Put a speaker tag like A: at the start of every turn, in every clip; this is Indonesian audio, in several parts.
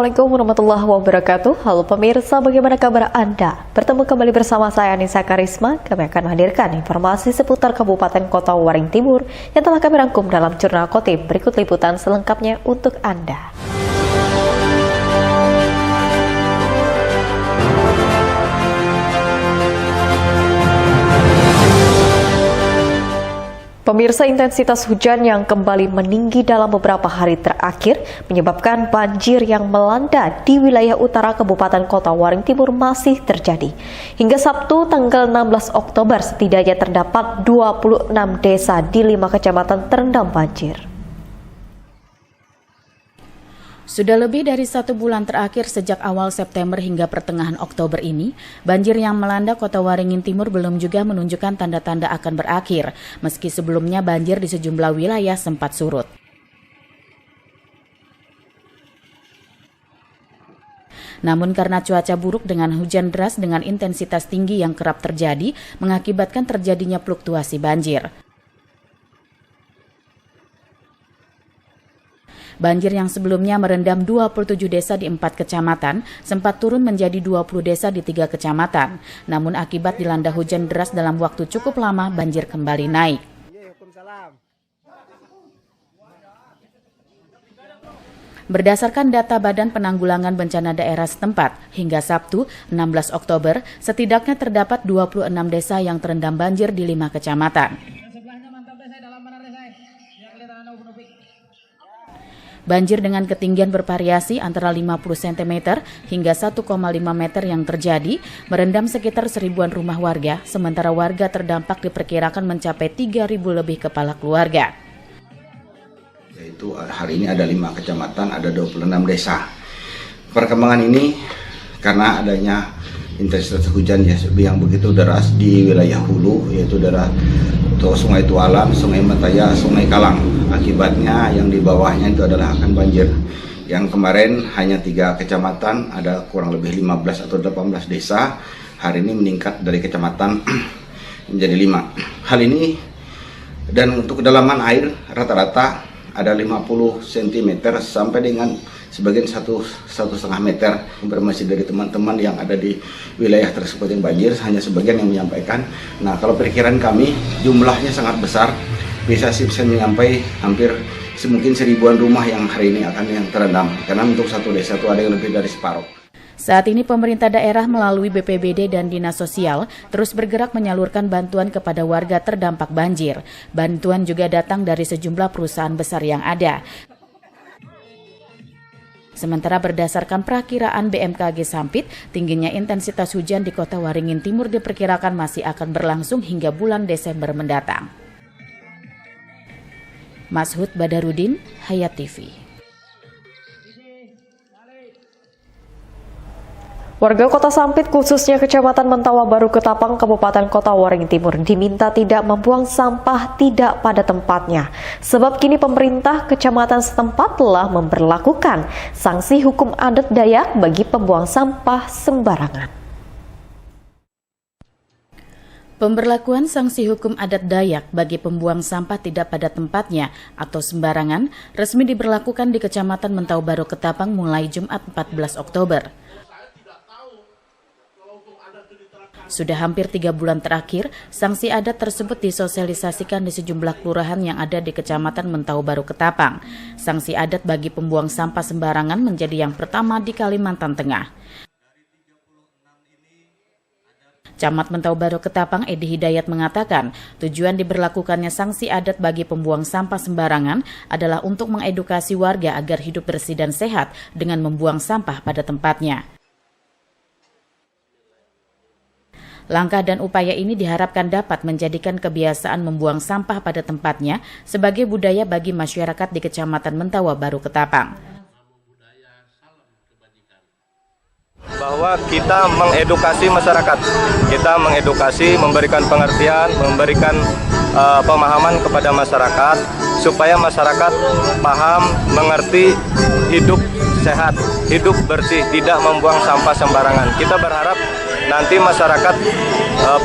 A: Assalamualaikum warahmatullahi wabarakatuh. Halo pemirsa, bagaimana kabar Anda? Bertemu kembali bersama saya Nisa Karisma. Kami akan menghadirkan informasi seputar Kabupaten Kota Waring Timur yang telah kami rangkum dalam Jurnal Khotib. Berikut liputan selengkapnya untuk Anda. Pemirsa, intensitas hujan yang kembali meninggi dalam beberapa hari terakhir menyebabkan banjir yang melanda di wilayah utara Kabupaten Kota Waring Timur masih terjadi. Hingga Sabtu tanggal 16 Oktober setidaknya terdapat 26 desa di 5 kecamatan terendam banjir.
B: Sudah lebih dari 1 bulan terakhir sejak awal September hingga pertengahan Oktober ini, banjir yang melanda Kota Waringin Timur belum juga menunjukkan tanda-tanda akan berakhir, meski sebelumnya banjir di sejumlah wilayah sempat surut. Namun karena cuaca buruk dengan hujan deras dengan intensitas tinggi yang kerap terjadi, mengakibatkan terjadinya fluktuasi banjir. Banjir yang sebelumnya merendam 27 desa di 4 kecamatan sempat turun menjadi 20 desa di 3 kecamatan. Namun akibat dilanda hujan deras dalam waktu cukup lama, banjir kembali naik. Berdasarkan data Badan Penanggulangan Bencana Daerah setempat, hingga Sabtu 16 Oktober, setidaknya terdapat 26 desa yang terendam banjir di 5 kecamatan. Banjir dengan ketinggian bervariasi antara 50 cm hingga 1,5 meter yang terjadi merendam sekitar 1000-an rumah warga, sementara warga terdampak diperkirakan mencapai 3.000 lebih kepala keluarga.
C: Yaitu hari ini ada 5 kecamatan, ada 26 desa. Perkembangan ini karena adanya intensitas hujan yang begitu deras di wilayah hulu, yaitu daerah Sungai Tualam, Sungai Mataya, Sungai Kalang. Akibatnya yang di bawahnya itu adalah akan banjir. Yang kemarin hanya 3 kecamatan, ada kurang lebih 15 atau 18 desa. Hari ini meningkat dari kecamatan menjadi 5. Hal ini dan untuk kedalaman air rata-rata ada 50 cm sampai dengan sebagian 1,5 meter. Informasi dari teman-teman yang ada di wilayah tersebut yang banjir, hanya sebagian yang menyampaikan. Nah, kalau perkiraan kami jumlahnya sangat besar, bisa menyampai hampir mungkin 1000-an rumah yang hari ini akan yang terendam. Karena untuk satu desa itu ada yang lebih dari separuh.
B: Saat ini pemerintah daerah melalui BPBD dan Dinas Sosial terus bergerak menyalurkan bantuan kepada warga terdampak banjir. Bantuan juga datang dari sejumlah perusahaan besar yang ada. Sementara berdasarkan perakiraan BMKG Sampit, tingginya intensitas hujan di Kota Waringin Timur diperkirakan masih akan berlangsung hingga bulan Desember mendatang. Mashud Badarudin, Hayat TV.
A: Warga Kota Sampit khususnya Kecamatan Mentawa Baru Ketapang, Kabupaten Kota Waringin Timur diminta tidak membuang sampah tidak pada tempatnya. Sebab kini pemerintah kecamatan setempat telah memberlakukan sanksi hukum adat Dayak bagi pembuang sampah sembarangan.
B: Pemberlakuan sanksi hukum adat Dayak bagi pembuang sampah tidak pada tempatnya atau sembarangan resmi diberlakukan di Kecamatan Mentawa Baru Ketapang mulai Jumat 14 Oktober. Sudah hampir 3 bulan terakhir, sanksi adat tersebut disosialisasikan di sejumlah kelurahan yang ada di Kecamatan Mentawa Baru Ketapang. Sanksi adat bagi pembuang sampah sembarangan menjadi yang pertama di Kalimantan Tengah. Camat Mentawa Baru Ketapang Edi Hidayat mengatakan, tujuan diberlakukannya sanksi adat bagi pembuang sampah sembarangan adalah untuk mengedukasi warga agar hidup bersih dan sehat dengan membuang sampah pada tempatnya. Langkah dan upaya ini diharapkan dapat menjadikan kebiasaan membuang sampah pada tempatnya sebagai budaya bagi masyarakat di Kecamatan Mentawa Baru Ketapang.
D: Bahwa kita mengedukasi masyarakat, kita mengedukasi, memberikan pengertian, memberikan pemahaman kepada masyarakat supaya masyarakat paham, mengerti, hidup sehat, hidup bersih, tidak membuang sampah sembarangan. Kita berharap nanti masyarakat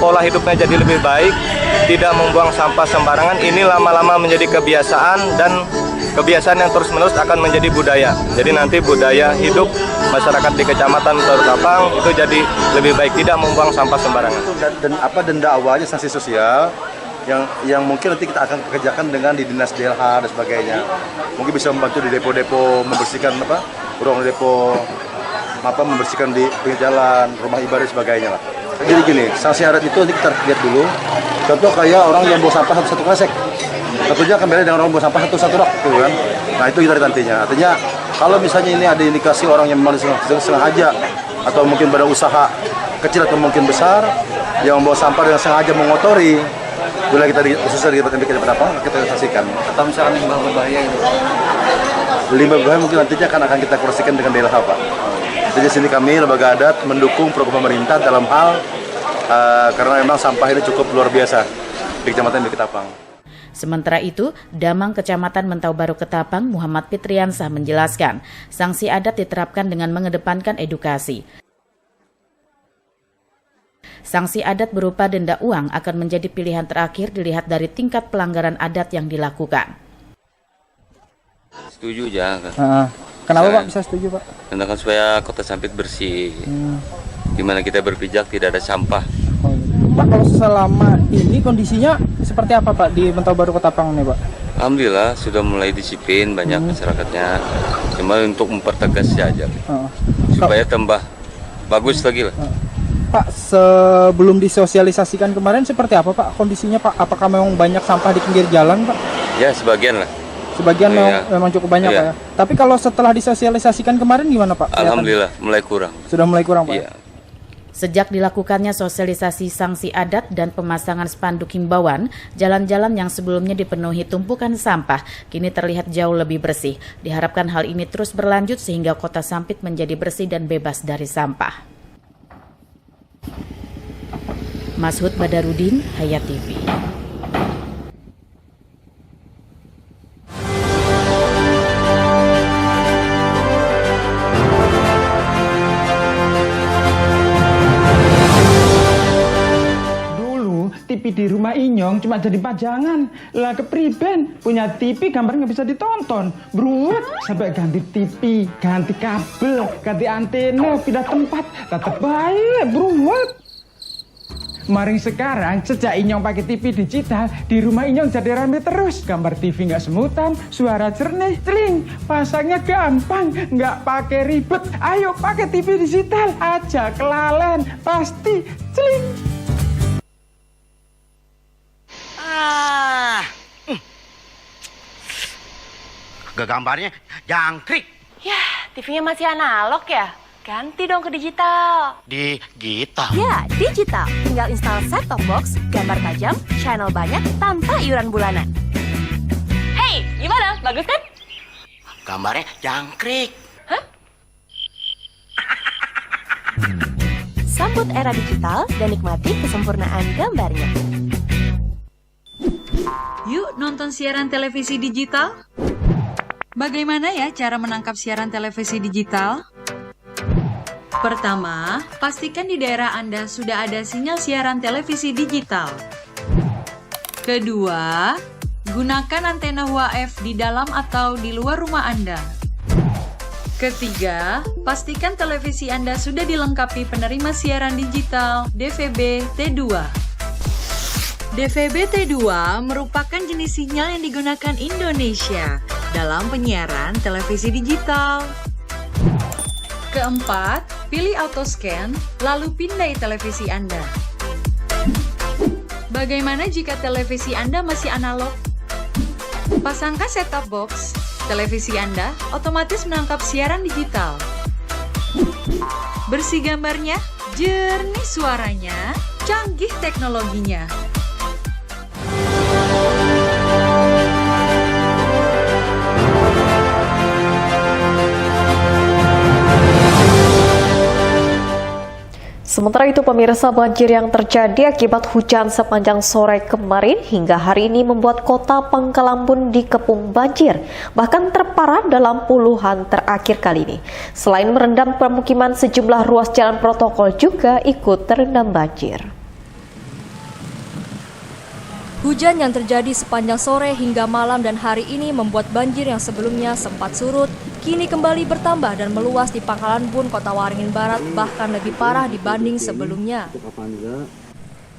D: pola hidupnya jadi lebih baik, tidak membuang sampah sembarangan. Ini lama-lama menjadi kebiasaan dan kebiasaan yang terus-menerus akan menjadi budaya. Jadi nanti budaya hidup masyarakat di Kecamatan Ketapang itu jadi lebih baik, tidak membuang sampah sembarangan.
E: Denda awalnya sanksi sosial yang mungkin nanti kita akan kerjakan dengan di dinas DLH dan sebagainya. Mungkin bisa membantu di depo-depo membersihkan ruang depo, membersihkan di pinggir jalan, rumah ibadah dan sebagainya lah. Jadi gini, sanksi adat itu nanti kita lihat dulu. Contoh kayak orang yang bawa sampah satu kresek, tentunya akan beda dengan orang bawa sampah satu rak, gitu kan. Nah itu kita lihat nantinya. Artinya kalau misalnya ini ada indikasi orang yang memang sengaja atau mungkin pada usaha kecil atau mungkin besar yang membawa sampah dengan sengaja mengotori, boleh kita khususnya kita sanksikan.
F: Atau misalkan limbah berbahaya itu?
E: Limbah berbahaya mungkin nantinya akan kita koreksikan dengan DLH, Pak. Jadi sini kami lembaga adat mendukung program pemerintah dalam hal karena memang sampah ini cukup luar biasa di Kecamatan Ketapang.
B: Sementara itu, Damang Kecamatan Mentau Baru Ketapang Muhammad Fitriansah menjelaskan, sanksi adat diterapkan dengan mengedepankan edukasi. Sanksi adat berupa denda uang akan menjadi pilihan terakhir dilihat dari tingkat pelanggaran adat yang dilakukan.
G: Setuju aja.
F: Kenapa Pak bisa setuju Pak?
G: Karena kan supaya kota Sampit bersih. Dimana kita berpijak tidak ada sampah.
F: Pak, kalau selama ini kondisinya seperti apa Pak di Mentau Baru Ketapang nih Pak?
G: Alhamdulillah sudah mulai disiplin banyak masyarakatnya. Cuma untuk mempertegas saja. Supaya tambah bagus lagi lah.
F: Pak, sebelum disosialisasikan kemarin seperti apa Pak kondisinya Pak? Apakah memang banyak sampah di pinggir jalan Pak?
G: Ya sebagian lah.
F: Sebagian memang cukup banyak Pak ya. Tapi kalau setelah disosialisasikan kemarin gimana Pak?
G: Alhamdulillah mulai kurang.
F: Sudah mulai kurang Pak?
G: Iya.
B: Sejak dilakukannya sosialisasi sanksi adat dan pemasangan spanduk himbauan, jalan-jalan yang sebelumnya dipenuhi tumpukan sampah kini terlihat jauh lebih bersih. Diharapkan hal ini terus berlanjut sehingga kota Sampit menjadi bersih dan bebas dari sampah. Mashud Badarudin, Hayat TV.
H: TV di rumah Inyong cuma jadi pajangan. Lah kepriben punya TV gambar nggak bisa ditonton. Bruwet sampai ganti TV, ganti kabel, ganti antena, pindah tempat. Tetap baik, bruwet. Maring sekarang sejak Inyong pakai TV digital, di rumah Inyong jadi rame terus. Gambar TV nggak semutan, suara jernih, celing. Pasangnya gampang, nggak pakai ribet. Ayo pakai TV digital aja, kelalen pasti celing.
I: Gambarnya jangkrik.
J: Ya, TV-nya masih analog ya? Ganti dong ke digital.
I: Digital?
J: Ya, digital. Tinggal install set-top box, gambar tajam, channel banyak, tanpa iuran bulanan. Hey, gimana? Bagus kan?
I: Gambarnya jangkrik.
J: Hah? Sambut era digital dan nikmati kesempurnaan gambarnya.
K: Yuk nonton siaran televisi digital. Bagaimana ya cara menangkap siaran televisi digital? Pertama, pastikan di daerah Anda sudah ada sinyal siaran televisi digital. Kedua, gunakan antena UHF di dalam atau di luar rumah Anda. Ketiga, pastikan televisi Anda sudah dilengkapi penerima siaran digital DVB T2. DVB T2 merupakan jenis sinyal yang digunakan Indonesia dalam penyiaran televisi digital. Keempat, pilih autoscan, lalu pindai televisi Anda. Bagaimana jika televisi Anda masih analog? Pasangkan set-top box, televisi Anda otomatis menangkap siaran digital. Bersih gambarnya, jernih suaranya, canggih teknologinya.
A: Sementara itu, pemirsa, banjir yang terjadi akibat hujan sepanjang sore kemarin hingga hari ini membuat kota Pangkalambun dikepung banjir, bahkan terparah dalam puluhan terakhir kali ini. Selain merendam permukiman, sejumlah ruas jalan protokol juga ikut terendam banjir.
J: Hujan yang terjadi sepanjang sore hingga malam dan hari ini membuat banjir yang sebelumnya sempat surut, kini kembali bertambah dan meluas di Pangkalan Bun, Kota Waringin Barat, bahkan lebih parah dibanding sebelumnya.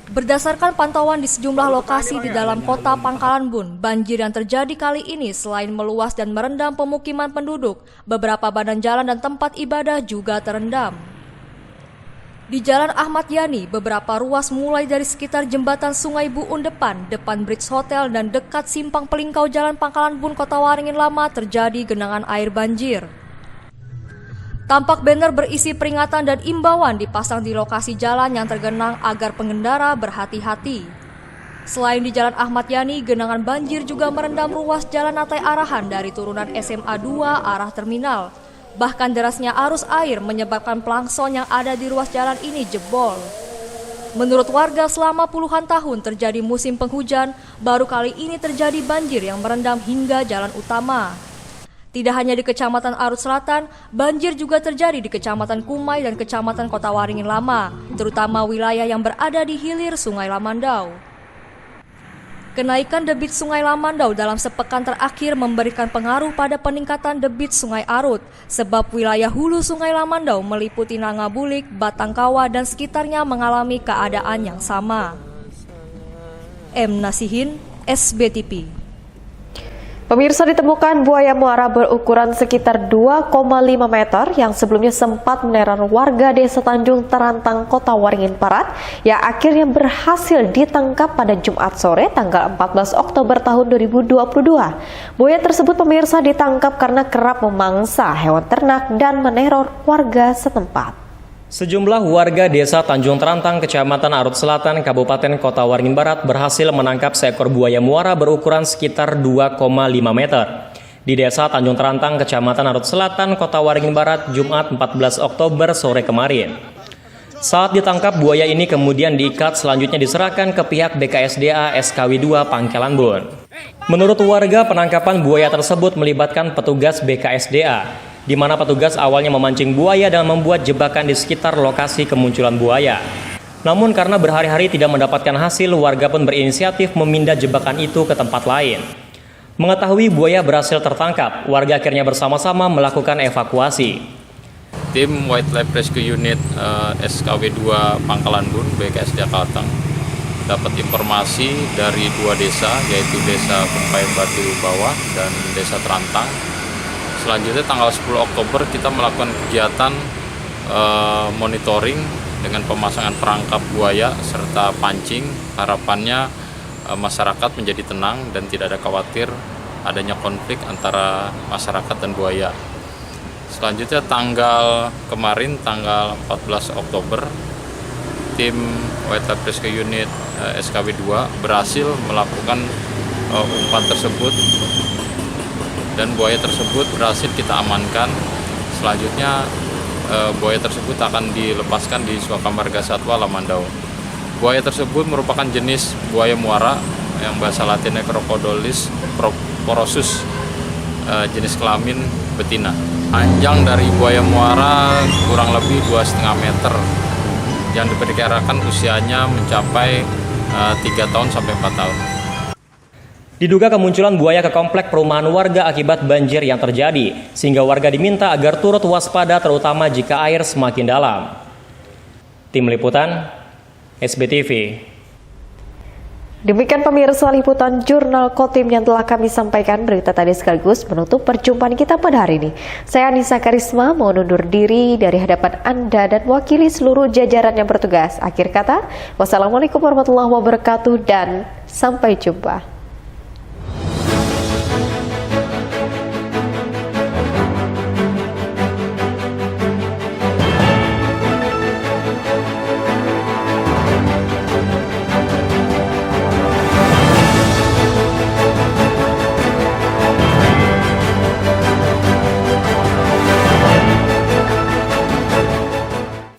J: Berdasarkan pantauan di sejumlah lokasi di dalam kota Pangkalan Bun, banjir yang terjadi kali ini selain meluas dan merendam pemukiman penduduk, beberapa badan jalan dan tempat ibadah juga terendam. Di Jalan Ahmad Yani, beberapa ruas mulai dari sekitar jembatan Sungai Buun depan Bridge Hotel dan dekat simpang pelingkau Jalan Pangkalan Bun, Kota Waringin Lama terjadi genangan air banjir. Tampak banner berisi peringatan dan imbauan dipasang di lokasi jalan yang tergenang agar pengendara berhati-hati. Selain di Jalan Ahmad Yani, genangan banjir juga merendam ruas Jalan Atai Arahan dari turunan SMA 2 arah terminal. Bahkan derasnya arus air menyebabkan pelangson yang ada di ruas jalan ini jebol. Menurut warga, selama puluhan tahun terjadi musim penghujan, baru kali ini terjadi banjir yang merendam hingga jalan utama. Tidak hanya di Kecamatan Arut Selatan, banjir juga terjadi di Kecamatan Kumai dan Kecamatan Kota Waringin Lama, terutama wilayah yang berada di hilir Sungai Lamandau. Kenaikan debit Sungai Lamandau dalam sepekan terakhir memberikan pengaruh pada peningkatan debit Sungai Arut, sebab wilayah hulu Sungai Lamandau meliputi Nangabulik, Batangkawa, dan sekitarnya mengalami keadaan yang sama. M. Nasihin, SBTV.
A: Pemirsa, ditemukan buaya muara berukuran sekitar 2,5 meter yang sebelumnya sempat meneror warga Desa Tanjung Terantang, Kota Waringin Barat, yang akhirnya berhasil ditangkap pada Jumat sore tanggal 14 Oktober tahun 2022. Buaya tersebut, pemirsa, ditangkap karena kerap memangsa hewan ternak dan meneror warga setempat.
L: Sejumlah warga Desa Tanjung Terantang, Kecamatan Arut Selatan, Kabupaten Kota Waringin Barat berhasil menangkap seekor buaya muara berukuran sekitar 2,5 meter di Desa Tanjung Terantang, Kecamatan Arut Selatan, Kota Waringin Barat, Jumat 14 Oktober sore kemarin. Saat ditangkap, buaya ini kemudian diikat, selanjutnya diserahkan ke pihak BKSDA SKW 2 Pangkalan Bun. Menurut warga, penangkapan buaya tersebut melibatkan petugas BKSDA, di mana petugas awalnya memancing buaya dan membuat jebakan di sekitar lokasi kemunculan buaya. Namun karena berhari-hari tidak mendapatkan hasil, warga pun berinisiatif memindah jebakan itu ke tempat lain. Mengetahui buaya berhasil tertangkap, warga akhirnya bersama-sama melakukan evakuasi.
M: Tim Wildlife Rescue Unit SKW 2 Pangkalan Bun, BKSDA Kalteng, dapat informasi dari dua desa, yaitu Desa Kumpai Batu Bawah dan Desa Terantang. Selanjutnya tanggal 10 Oktober kita melakukan kegiatan monitoring dengan pemasangan perangkap buaya serta pancing. Harapannya masyarakat menjadi tenang dan tidak ada khawatir adanya konflik antara masyarakat dan buaya. Selanjutnya tanggal 14 Oktober, tim Wildlife Rescue Unit SKW 2 berhasil melakukan umpan tersebut dan buaya tersebut berhasil kita amankan. Selanjutnya buaya tersebut akan dilepaskan di Swakamarga Satwa Lamandau. Buaya tersebut merupakan jenis buaya muara yang bahasa latinnya Crocodylus porosus, jenis kelamin betina. Panjang dari buaya muara kurang lebih 2,5 meter yang diperkirakan usianya mencapai 3 tahun sampai 4 tahun.
L: Diduga kemunculan buaya ke komplek perumahan warga akibat banjir yang terjadi, sehingga warga diminta agar turut waspada terutama jika air semakin dalam. Tim Liputan, SBTV.
A: Demikian pemirsa liputan Jurnal Kotim yang telah kami sampaikan. Berita tadi sekaligus menutup perjumpaan kita pada hari ini. Saya Anissa Karisma mau undur diri dari hadapan Anda dan wakili seluruh jajaran yang bertugas. Akhir kata, wassalamualaikum warahmatullahi wabarakatuh dan sampai jumpa.